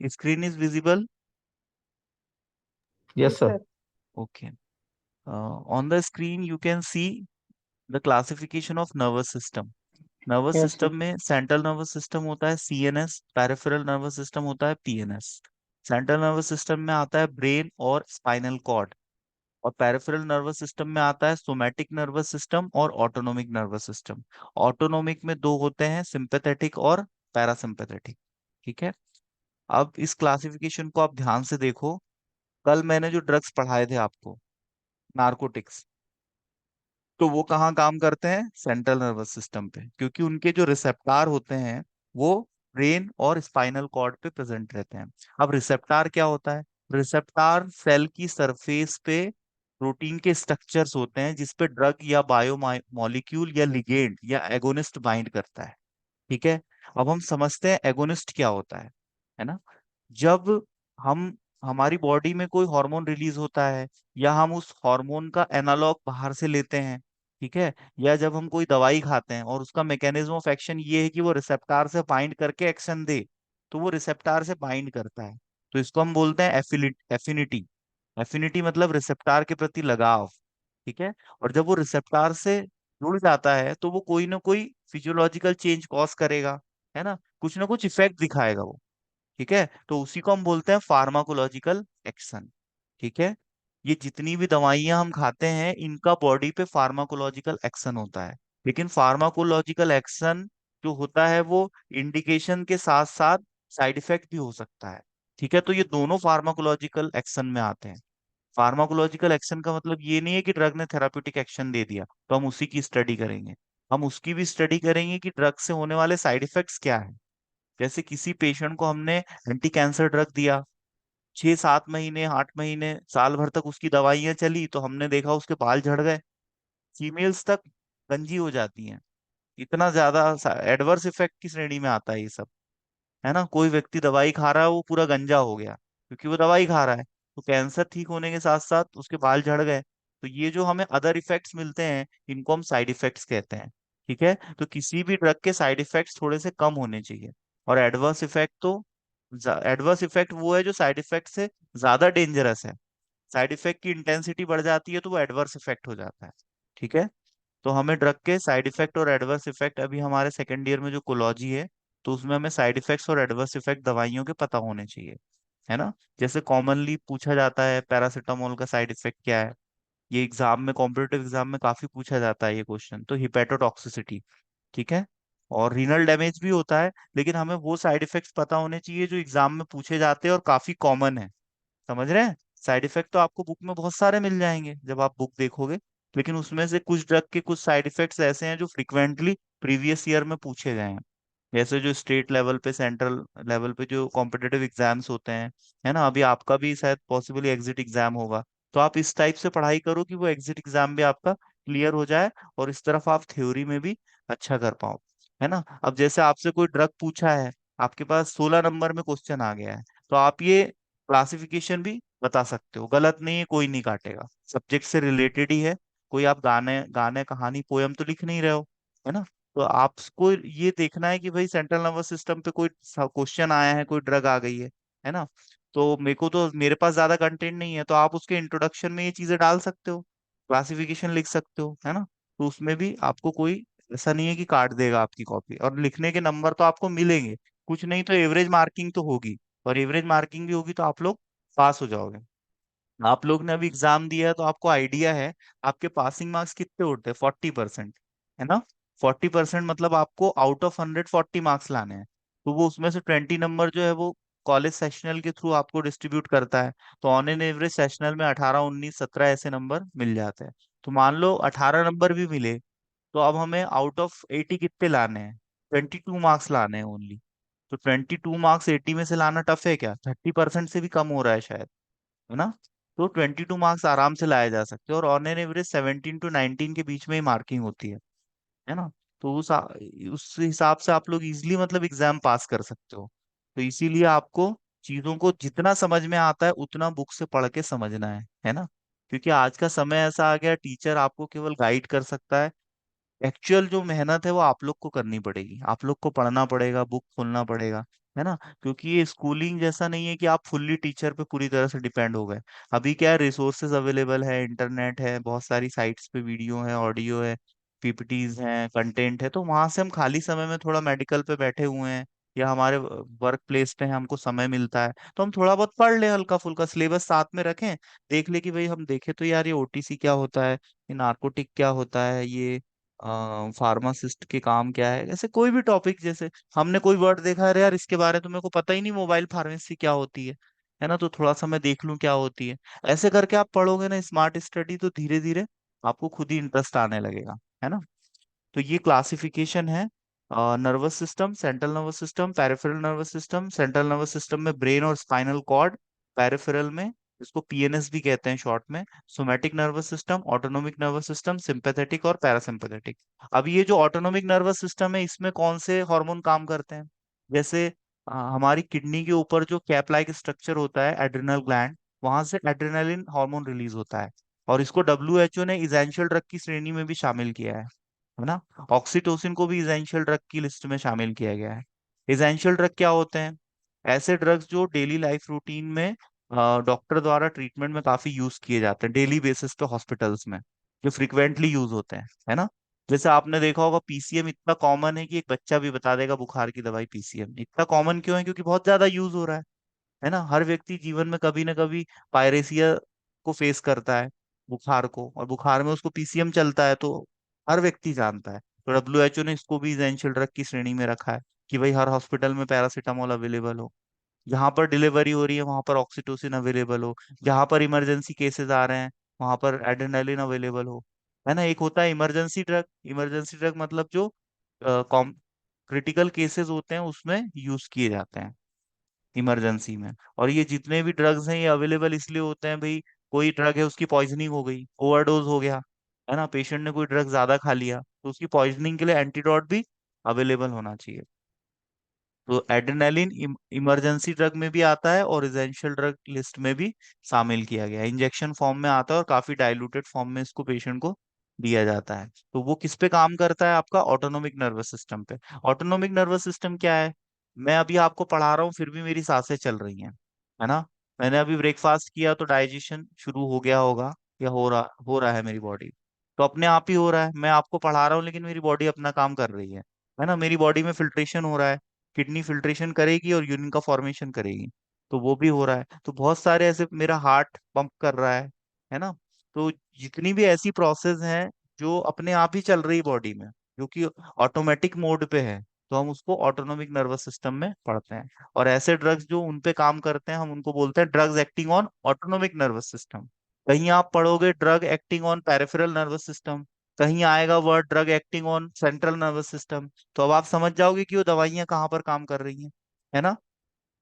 Screen is visible? Yes, sir. Okay. On the screen you can see the classification of nervous system. Nervous Yes, sir. System में central nervous system होता है CNS, peripheral nervous system होता है PNS. Central nervous system में आता है brain और spinal cord, और पेरिफेरल नर्वस सिस्टम में आता है सोमैटिक नर्वस सिस्टम और ऑटोनोमिक नर्वस सिस्टम। ऑटोनोमिक में दो होते हैं, सिंपैथेटिक और पैरासिम्पैथेटिक। ठीक है। अब इस क्लासिफिकेशन को आप ध्यान से देखो। कल मैंने जो ड्रग्स पढ़ाए थे आपको, नार्कोटिक्स, तो वो कहाँ काम करते हैं? सेंट्रल नर्वस सिस्टम पे, क्योंकि उनके जो रिसेप्टार होते हैं वो ब्रेन और स्पाइनल कॉर्ड पे प्रेजेंट रहते हैं। अब रिसेप्टार क्या होता है? रिसेप्टार सेल की सरफेस पे प्रोटीन के स्ट्रक्चर्स होते हैं जिसपे ड्रग या बायो मॉलिक्यूल या लिगेंड या एगोनिस्ट बाइंड करता है। ठीक है। अब हम समझते हैं एगोनिस्ट क्या होता है ना। जब हम हमारी बॉडी में कोई हार्मोन रिलीज होता है, या हम उस हार्मोन का एनालॉग बाहर से लेते हैं, ठीक है, या जब हम कोई दवाई खाते हैं और उसका मैकेनिज्म ऑफ एक्शन ये है कि वो रिसेप्टार से बाइंड करके एक्शन दे, तो वो रिसेप्टार से बाइंड करता है, तो इसको हम बोलते हैं एफिनिटी। एफिनिटी मतलब रिसेप्टार के प्रति लगाव। ठीक है। और जब वो रिसेप्टार से जुड़ जाता है तो वो कोई ना कोई फिजियोलॉजिकल चेंज कॉज करेगा, है ना, कुछ ना कुछ इफेक्ट दिखाएगा वो। ठीक है। तो उसी को हम बोलते हैं फार्माकोलॉजिकल एक्शन। ठीक है। ये जितनी भी दवाइयां हम खाते हैं इनका बॉडी पे फार्माकोलॉजिकल एक्शन होता है, लेकिन फार्माकोलॉजिकल एक्शन जो होता है वो इंडिकेशन के साथ साथ साइड इफेक्ट भी हो सकता है। ठीक है। तो ये दोनों फार्माकोलॉजिकल एक्शन में आते हैं। फार्माकोलॉजिकल एक्शन का मतलब ये नहीं है कि ड्रग ने थेराप्यूटिक एक्शन दे दिया तो हम उसी की स्टडी करेंगे। हम उसकी भी स्टडी करेंगे कि ड्रग से होने वाले साइड इफेक्ट्स क्या है। जैसे किसी पेशेंट को हमने एंटी कैंसर ड्रग दिया, 6 7 महीने 8 महीने साल भर तक उसकी दवाइयां चली, तो हमने देखा उसके बाल झड़ गए, फीमेल्स तक गंजी हो जाती हैं। इतना ज्यादा एडवर्स इफेक्ट की श्रेणी में आता है ये सब, है ना। कोई व्यक्ति दवाई खा रहा है वो पूरा गंजा हो गया क्योंकि वो दवाई खा रहा है, तो कैंसर ठीक होने के साथ साथ उसके बाल झड़ गए। तो ये जो हमें अदर इफेक्ट्स मिलते हैं इनको हम साइड इफेक्ट्स कहते हैं। ठीक है। तो किसी भी ड्रग के साइड इफेक्ट्स थोड़े से कम होने चाहिए। और एडवर्स इफेक्ट तो, एडवर्स इफेक्ट वो है जो साइड इफेक्ट से ज्यादा डेंजरस है। साइड इफेक्ट की इंटेंसिटी बढ़ जाती है तो वो एडवर्स इफेक्ट हो जाता है। ठीक है। तो हमें ड्रग के साइड इफेक्ट और एडवर्स इफेक्ट, अभी हमारे सेकेंड ईयर में जो कोलॉजी है तो उसमें हमें साइड इफेक्ट्स और एडवर्स इफेक्ट दवाइयों के पता होने चाहिए, है ना। जैसे कॉमनली पूछा जाता है पैरासीटामोल का साइड इफेक्ट क्या है, ये एग्जाम में, कॉम्पिटेटिव एग्जाम में काफी पूछा जाता है ये क्वेश्चन, तो हिपेटोटॉक्सिसिटी। ठीक है। और रीनल डैमेज भी होता है, लेकिन हमें वो साइड इफेक्ट्स पता होने चाहिए जो एग्जाम में पूछे जाते हैं और काफी कॉमन है। समझ रहे हैं। साइड इफेक्ट तो आपको बुक में बहुत सारे मिल जाएंगे जब आप बुक देखोगे, लेकिन उसमें से कुछ ड्रग के कुछ साइड इफेक्ट्स ऐसे हैं जो फ्रिक्वेंटली प्रीवियस ईयर में पूछे गए हैं। जैसे जो स्टेट लेवल पे, सेंट्रल लेवल पे जो कॉम्पिटेटिव एग्जाम्स होते हैं, है ना, अभी आपका भी शायद पॉसिबली एग्जिट एग्जाम होगा, तो आप इस टाइप से पढ़ाई करो कि वो एग्जिट एग्जाम भी आपका क्लियर हो जाए और इस तरफ आप थ्योरी में भी अच्छा कर पाओ, है ना। अब जैसे आपसे कोई ड्रग पूछा है, आपके पास 16 नंबर में क्वेश्चन आ गया है, तो आप ये क्लासिफिकेशन भी बता सकते हो, गलत नहीं है, कोई नहीं काटेगा, सब्जेक्ट से रिलेटेड ही है। कोई आप गाने गाने कहानी पोयम तो लिख नहीं रहे हो, है ना। तो आपको ये देखना है कि भाई सेंट्रल नर्वस सिस्टम पे कोई क्वेश्चन आया है, कोई ड्रग आ गई है ना। तो मेरे को तो, मेरे पास ज्यादा कंटेंट नहीं है, तो आप उसके इंट्रोडक्शन में ये चीजें डाल सकते हो, क्लासिफिकेशन लिख सकते हो, है ना। तो उसमें भी आपको कोई ऐसा नहीं है कि काट देगा आपकी कॉपी, और लिखने के नंबर तो आपको मिलेंगे, कुछ नहीं तो एवरेज मार्किंग तो होगी, और एवरेज मार्किंग भी होगी तो आप लोग पास हो जाओगे। आप लोग ने अभी एग्जाम दिया है तो आपको आइडिया है आपके पासिंग मार्क्स कितने होते हैं, 40%, है ना। 40% मतलब आपको आउट ऑफ 140 मार्क्स लाने हैं, तो वो उसमें से 20 नंबर जो है वो कॉलेज सेशनल के थ्रू आपको डिस्ट्रीब्यूट करता है। तो ऑन एन एवरेज सेशनल में 18 19 17 ऐसे नंबर मिल जाते हैं। तो मान लो 18 नंबर भी मिले, तो अब हमें आउट ऑफ 80 कितने लाने हैं? 22 मार्क्स लाने हैं ओनली। तो 22 मार्क्स 80 में से लाना टफ है क्या? 30% से भी कम हो रहा है शायद, है ना। तो 22 मार्क्स आराम से लाए जा सकते हैं, और ऑन एन एवरेज 17 to 19 के बीच में ही मार्किंग होती है ना। तो उस हिसाब से आप लोग इजिली मतलब एग्जाम पास कर सकते हो। तो इसीलिए आपको चीजों को जितना समझ में आता है उतना बुक से पढ़ के समझना है ना। क्योंकि आज का समय ऐसा आ गया, टीचर आपको केवल गाइड कर सकता है, एक्चुअल जो मेहनत है वो आप लोग को करनी पड़ेगी, आप लोग को पढ़ना पड़ेगा, बुक खोलना पड़ेगा, है ना। क्योंकि ये स्कूलिंग जैसा नहीं है कि आप फुल्ली टीचर पे पूरी तरह से डिपेंड हो गए। अभी क्या है, रिसोर्सेज अवेलेबल है, इंटरनेट है, बहुत सारी साइट्स पे वीडियो है, ऑडियो है, पीपीटीज हैं, कंटेंट है, तो वहां से हम खाली समय में थोड़ा मेडिकल पे बैठे हुए हैं या हमारे वर्क प्लेस पे है, हमको समय मिलता है, तो हम थोड़ा बहुत पढ़ ले, हल्का फुल्का सिलेबस साथ में रखें, देख ले कि भाई हम देखे तो यार ये ओटीसी क्या होता है, ये नार्कोटिक क्या होता है, ये फार्मासिस्ट के काम क्या है, ऐसे कोई भी टॉपिक, जैसे हमने कोई वर्ड देखा, अरे यार इसके बारे में तो मेरे को पता ही नहीं, मोबाइल फार्मेसी क्या होती है ना, तो थोड़ा सा मैं देख लूं क्या होती है। ऐसे करके आप पढ़ोगे ना स्मार्ट स्टडी, तो धीरे धीरे आपको खुद ही इंटरेस्ट आने लगेगा, है ना। तो ये क्लासिफिकेशन है, nervous system, central nervous system, peripheral nervous system. Central nervous system में ब्रेन और स्पाइनल कॉर्ड, पेरिफेरल में इसको पीएनएस भी कहते हैं शॉर्ट में, somatic nervous system, autonomic nervous system, sympathetic और पैरासिम्पैथेटिक। अब ये जो ऑटोनोमिक नर्वस सिस्टम है, इसमें कौन से हार्मोन काम करते हैं, जैसे हमारी किडनी के ऊपर जो कैप लाइक स्ट्रक्चर होता है, एड्रिनल ग्लैंड, वहां से एड्रेनालिन हार्मोन रिलीज होता है, और इसको डब्ल्यूएचओ ने इसेंशियल ड्रग की श्रेणी में भी शामिल किया है ना। ऑक्सीटोसिन को भी इसेंशियल ड्रग की लिस्ट में शामिल किया गया है। इसेंशियल ड्रग क्या होते हैं, ऐसे ड्रग्स जो डेली लाइफ रूटीन में डॉक्टर द्वारा ट्रीटमेंट में काफी यूज किए जाते हैं, डेली बेसिस पे हॉस्पिटल्स में, जो फ्रिक्वेंटली यूज होते हैं, है ना। जैसे आपने देखा होगा पीसीएम इतना कॉमन है कि एक बच्चा भी बता देगा बुखार की दवाई पीसीएम। इतना कॉमन क्यों है, क्योंकि बहुत ज्यादा यूज हो रहा है ना। हर व्यक्ति जीवन में कभी ना कभी पायरेसिया को फेस करता है, बुखार को, और बुखार में उसको पीसीएम चलता है, तो हर व्यक्ति जानता है। तो डब्ल्यूएचओ ने इसको भी इसेंशियल ड्रग की श्रेणी में रखा है कि भाई हर हॉस्पिटल में पैरासीटामोल अवेलेबल हो, जहां पर डिलीवरी हो रही है वहां पर ऑक्सीटोसिन अवेलेबल हो, जहां पर इमरजेंसी केसेस आ रहे हैं वहां पर एड्रेनालिन अवेलेबल हो, है ना। एक होता है इमरजेंसी ड्रग, इमरजेंसी ड्रग मतलब जो क्रिटिकल केसेस होते हैं उसमें यूज किए जाते हैं, इमरजेंसी में। और ये जितने भी ड्रग्स हैं ये अवेलेबल इसलिए होते हैं भाई, कोई ड्रग है उसकी पॉइजनिंग हो गई, ओवरडोज हो गया, है ना, पेशेंट ने कोई ड्रग ज्यादा खा लिया, तो उसकी पॉइजनिंग के लिए एंटीडोट भी अवेलेबल होना चाहिए। तो एड्रेनालिन इमरजेंसी ड्रग में भी आता है और एसेंशियल ड्रग लिस्ट में भी शामिल किया गया है। इंजेक्शन फॉर्म में आता है और काफी डाइल्यूटेड फॉर्म में इसको पेशेंट को दिया जाता है। तो वो किस पे काम करता है, आपका ऑटोनोमिक नर्वस सिस्टम पे। ऑटोनोमिक नर्वस सिस्टम क्या है, मैं अभी आपको पढ़ा रहा हूँ फिर भी मेरी सांसें चल रही हैं, है ना। मैंने अभी ब्रेकफास्ट किया तो डाइजेशन शुरू हो गया होगा, या हो रहा है मेरी बॉडी, तो अपने आप ही हो रहा है। मैं आपको पढ़ा रहा हूँ लेकिन मेरी बॉडी अपना काम कर रही है ना। मेरी बॉडी में फिल्ट्रेशन हो रहा है, किडनी फिल्ट्रेशन करेगी और यूरिन का फॉर्मेशन करेगी, तो वो भी हो रहा है। तो बहुत सारे ऐसे, मेरा हार्ट पंप कर रहा है ना। तो जितनी भी ऐसी प्रोसेस हैं जो अपने आप ही चल रही बॉडी में, जो कि ऑटोमेटिक मोड पे है, तो हम उसको ऑटोनोमिक नर्वस सिस्टम में पढ़ते हैं। और ऐसे ड्रग्स जो उन पे काम करते हैं हम उनको बोलते हैं drugs acting on autonomic nervous system. कहीं आप पढ़ोगे drug acting on peripheral nervous system, कहीं आएगा word drug acting on central nervous system, तो अब आप समझ जाओगे कि वो दवाइयां कहाँ पर काम कर रही हैं, है ना।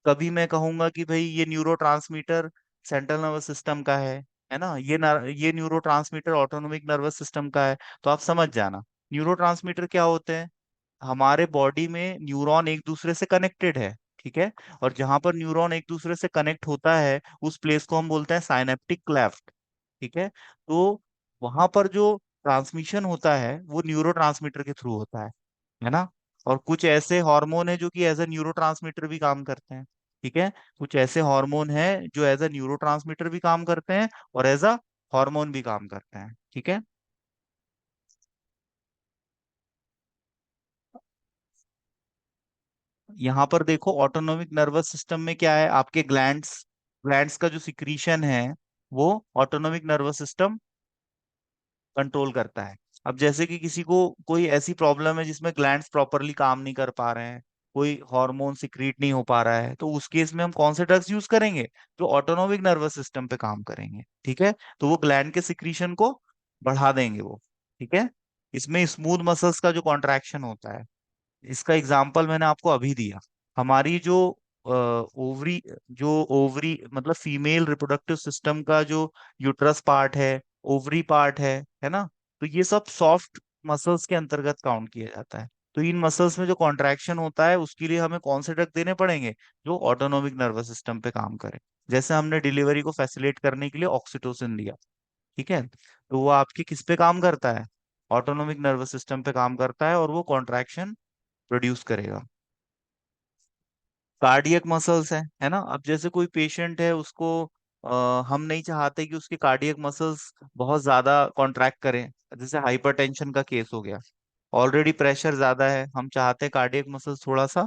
कभी मैं कहूंगा कि भाई ये neuro transmitter central nervous system का है ना, ये neuro transmitter autonomic nervous system का है, तो आप समझ जाना। न्यूरो ट्रांसमीटर क्या होते हैं, हमारे बॉडी में न्यूरॉन एक दूसरे से कनेक्टेड है, ठीक है, और जहां पर न्यूरॉन एक दूसरे से कनेक्ट होता है उस प्लेस को हम बोलते हैं साइनेप्टिक क्लेफ्ट, ठीक है। तो वहां पर जो ट्रांसमिशन होता है वो न्यूरो के थ्रू होता है ना। और कुछ ऐसे हार्मोन है जो कि एज ए न्यूरो भी काम करते हैं, ठीक है। कुछ ऐसे हार्मोन है जो एज ए न्यूरो भी काम करते हैं और एज अ हार्मोन भी काम करते हैं, ठीक है। यहाँ पर देखो ऑटोनोमिक नर्वस सिस्टम में क्या है, आपके ग्लैंड्स, ग्लैंड्स का जो सिक्रीशन है वो ऑटोनोमिक नर्वस सिस्टम कंट्रोल करता है। अब जैसे कि किसी को कोई ऐसी प्रॉब्लम है जिसमें ग्लैंड्स प्रॉपरली काम नहीं कर पा रहे हैं, कोई हार्मोन सिक्रीट नहीं हो पा रहा है, तो उस केस में हम कौन से ड्रग्स यूज करेंगे, जो ऑटोनोमिक नर्वस सिस्टम पे काम करेंगे, ठीक है। तो वो ग्लैंड के सिक्रीशन को बढ़ा देंगे वो, ठीक है। इसमें स्मूथ मसल्स का जो कॉन्ट्रैक्शन होता है, इसका एग्जाम्पल मैंने आपको अभी दिया। हमारी ओवरी जो ओवरी मतलब फीमेल रिप्रोडक्टिव सिस्टम का जो यूट्रस पार्ट है, ओवरी पार्ट है ना, तो ये सब सॉफ्ट मसल्स के अंतर्गत काउंट किया जाता है। तो इन मसल्स में जो कॉन्ट्रैक्शन होता है उसके लिए हमें कौन से ड्रग देने पड़ेंगे, जो ऑटोनोमिक नर्वस सिस्टम पे काम करे। जैसे हमने डिलीवरी को फैसिलिटेट करने के लिए ऑक्सीटोसिन दिया, ठीक है, तो वो आपके किस पे काम करता है, ऑटोनोमिक नर्वस सिस्टम पे काम करता है और वो कॉन्ट्रैक्शन प्रोड्यूस करेगा। कार्डियक मसल्स है ना। अब जैसे कोई पेशेंट है, उसको हम नहीं चाहते कि उसके कार्डियक मसल्स बहुत ज्यादा कॉन्ट्रैक्ट करें। जैसे हाइपरटेंशन का केस हो गया, ऑलरेडी प्रेशर ज्यादा है, हम चाहते हैं कार्डियक मसल्स थोड़ा सा